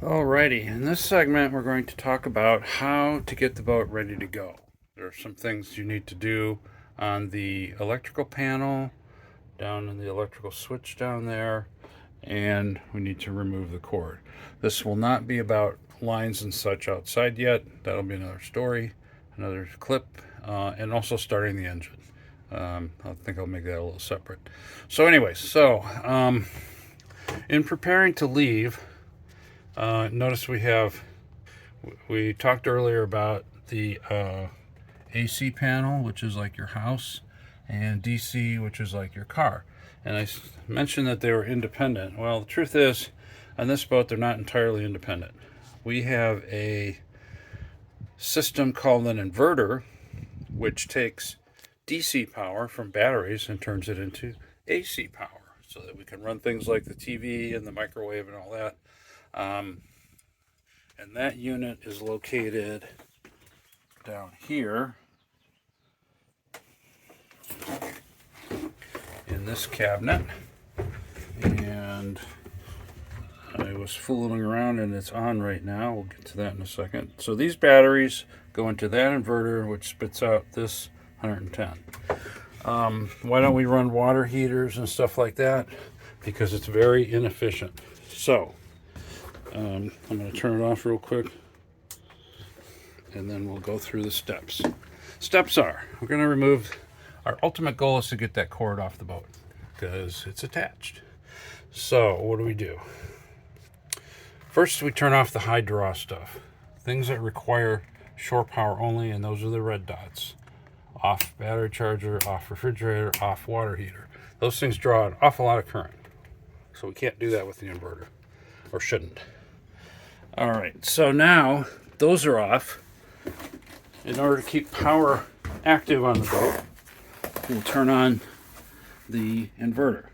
Alrighty, in this segment we're going to talk about how to get the boat ready to go. There are some things you need to do on the electrical panel, down in the electrical switch down there, and we need to remove the cord. This will not be about lines and such outside yet. That'll be another story, another clip, and also starting the engine. I think I'll make that a little separate. So anyways, in preparing to leave, notice we talked earlier about the AC panel, which is like your house, and DC, which is like your car. And I mentioned that they were independent. Well, the truth is, on this boat, they're not entirely independent. We have a system called an inverter, which takes DC power from batteries and turns it into AC power so that we can run things like the TV and the microwave and all that. And that unit is located down here in this cabinet. And I was fooling around and it's on right now. We'll get to that in a second. So these batteries go into that inverter, which spits out this 110. Why don't we run water heaters and stuff like that? Because it's very inefficient. So I'm going to turn it off real quick, and then we'll go through the steps. Steps are, we're going to remove, our ultimate goal is to get that cord off the boat because it's attached. So what do? First, we turn off the high draw stuff. Things that require shore power only, and those are the red dots. Off battery charger, off refrigerator, off water heater. Those things draw an awful lot of current. So we can't do that with the inverter, or shouldn't. All right, so now those are off. In order to keep power active on the boat, we'll turn on the inverter.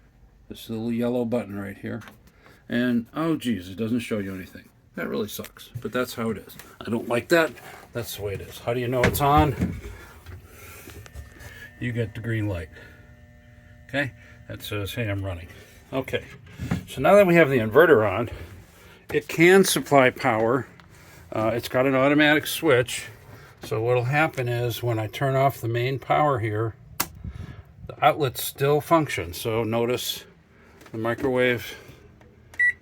This little yellow button right here. And oh geez, it doesn't show you anything. That really sucks, but that's how it is. I don't like that. That's the way it is. How do you know it's on? You get the green light. Okay, that says, hey, I'm running. Okay, so now that we have the inverter on, it can supply power. It's got an automatic switch. So what'll happen is when I turn off the main power here, the outlets still function. So notice the microwave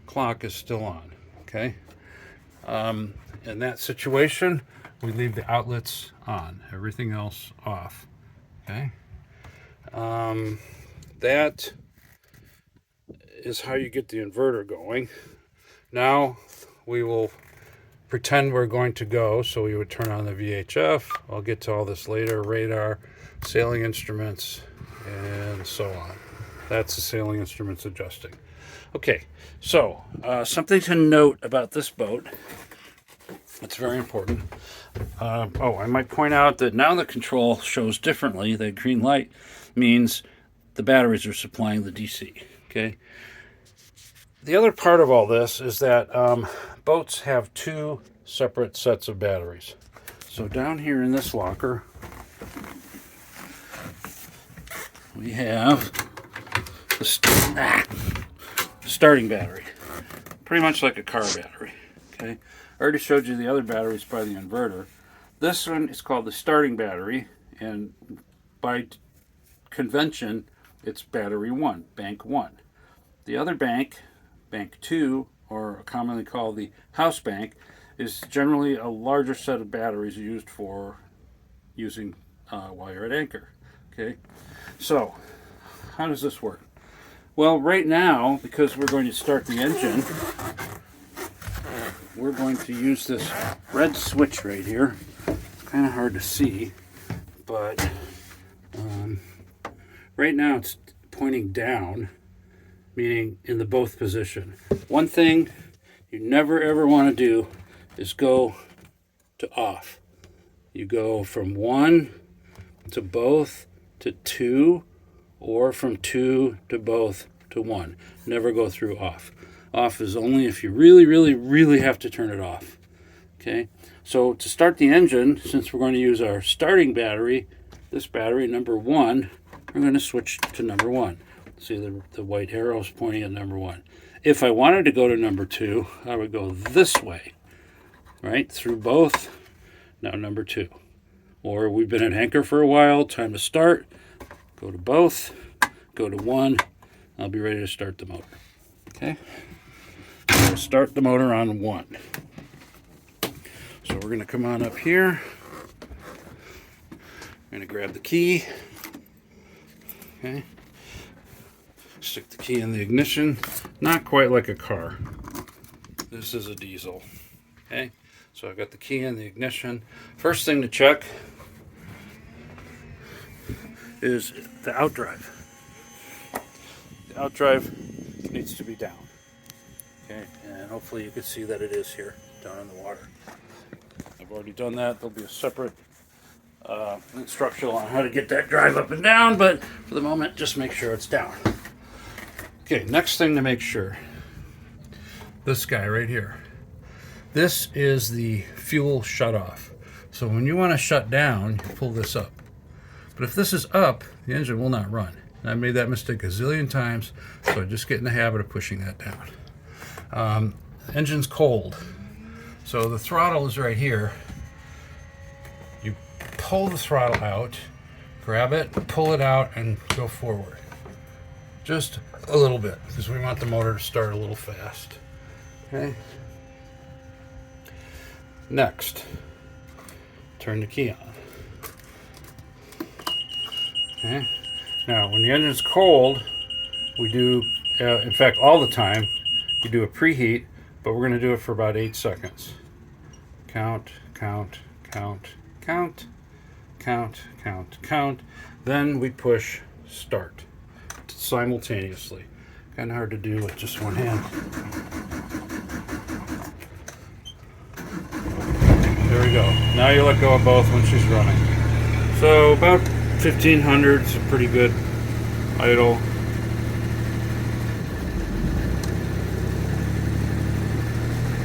clock is still on, okay? In that situation, we leave the outlets on, everything else off, okay? That is how you get the inverter going. Now we will pretend we're going to go, so we would turn on the VHF. I'll get to all this later, radar, sailing instruments, and so on. That's the sailing instruments adjusting. Okay, so something to note about this boat. It's very important. I might point out that now the control shows differently. The green light means the batteries are supplying the DC, okay? The other part of all this is that boats have two separate sets of batteries. So down here in this locker, we have the starting battery, pretty much like a car battery. Okay, I already showed you the other batteries by the inverter. This one is called the starting battery, and by convention, it's battery 1, bank 1. The other bank 2, or commonly called the house bank, is generally a larger set of batteries used for using while you're at anchor. Okay, so how does this work? Well, right now, because we're going to start the engine, we're going to use this red switch right here. Kind of hard to see, but right now it's pointing down, meaning in the both position. One thing you never ever want to do is go to off. You go from 1 to both to 2, or from 2 to both to 1. Never go through off. Off is only if you really, really, really have to turn it off. Okay, so to start the engine, since we're going to use our starting battery, this battery, number 1, we're going to switch to number 1. See the white arrows pointing at number 1. If I wanted to go to number 2, I would go this way, right, through both. Now number 2. Or we've been at anchor for a while, time to start. Go to both, go to 1. I'll be ready to start the motor. Okay? So start the motor on 1. So we're going to come on up here. I'm going to grab the key. Okay. Stick the key in the ignition. Not quite like a car. This is a diesel. Okay. So I've got the key in the ignition. First thing to check is the outdrive. The outdrive needs to be down. Okay. And hopefully you can see that it is here, down in the water. I've already done that. There'll be a separate instructional on how to get that drive up and down, but for the moment, just make sure it's down. Okay, next thing to make sure. This guy right here. This is the fuel shutoff. So when you want to shut down, you pull this up. But if this is up, the engine will not run. And I made that mistake a zillion times, so I just get in the habit of pushing that down. Engine's cold. So the throttle is right here. You pull the throttle out, grab it, pull it out, and go forward. Just a little bit, because we want the motor to start a little fast. Okay. Next, turn the key on. Okay. Now, when the engine's cold, we do, in fact, all the time, you do a preheat, but we're going to do it for about 8 seconds. Count, count, count, count, count, count, count. Then we push start simultaneously. Kind of hard to do with just one hand. There we go. Now you let go of both when she's running. So about 1500 is a pretty good idle.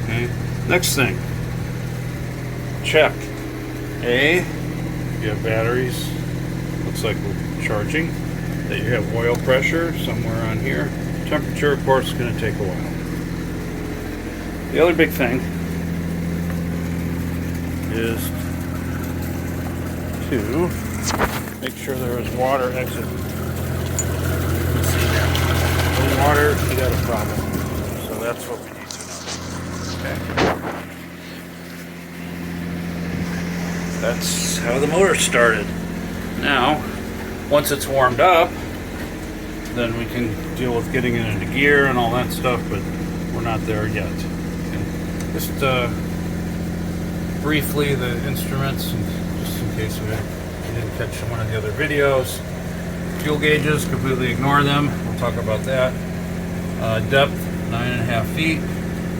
Okay. Next thing. Check. A, you have batteries. Looks like we're charging. That you have oil pressure somewhere on here. Temperature, of course, is going to take a while. The other big thing is to make sure there is water exit. No water, you got a problem. So that's what we need to know. Okay. That's how the motor started. Now, once it's warmed up, then we can deal with getting it into gear and all that stuff, but we're not there yet. Okay. Just briefly, the instruments, just in case you didn't catch one of the other videos. Fuel gauges, completely ignore them. We'll talk about that. Depth, 9.5 feet.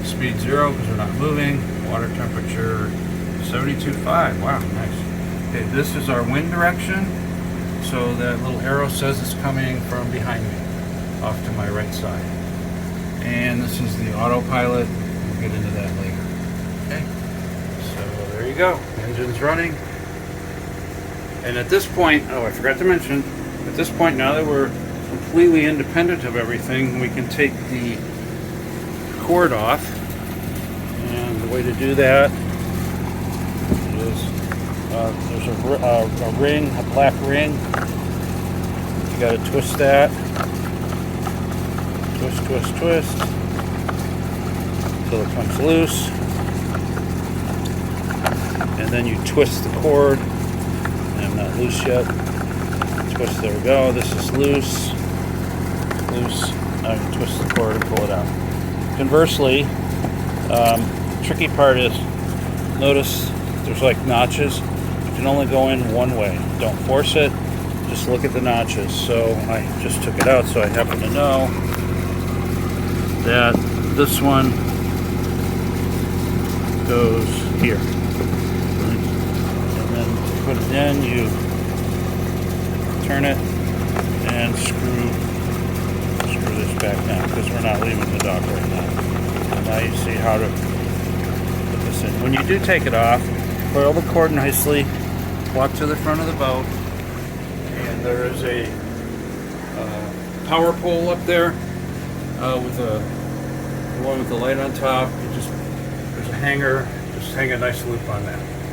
Speed 0 because we're not moving. Water temperature, 72.5. Wow, nice. Okay, this is our wind direction. So that little arrow says it's coming from behind me, off to my right side. And this is the autopilot. We'll get into that later. Okay. So there you go. Engine's running. And at this point, oh, I forgot to mention, at this point, now that we're completely independent of everything, we can take the cord off. And the way to do that is there's a ring, a black ring. You got to twist that. Twist, twist, twist until it comes loose. And then you twist the cord. I'm not loose yet. Twist, there we go. This is loose. Loose. Now you twist the cord and pull it out. Conversely, tricky part is, notice there's like notches. You can only go in one way. Don't force it. Just look at the notches. So I just took it out, so I happen to know that this one goes here. And then put it in, you turn it and screw this back down because we're not leaving the dock right now. And now you see how to put this in. When you do take it off, coil the cord nicely, walk to the front of the boat, and there is a power pole up there with a the one with the light on top. You just, there's a hanger, just hang a nice loop on that.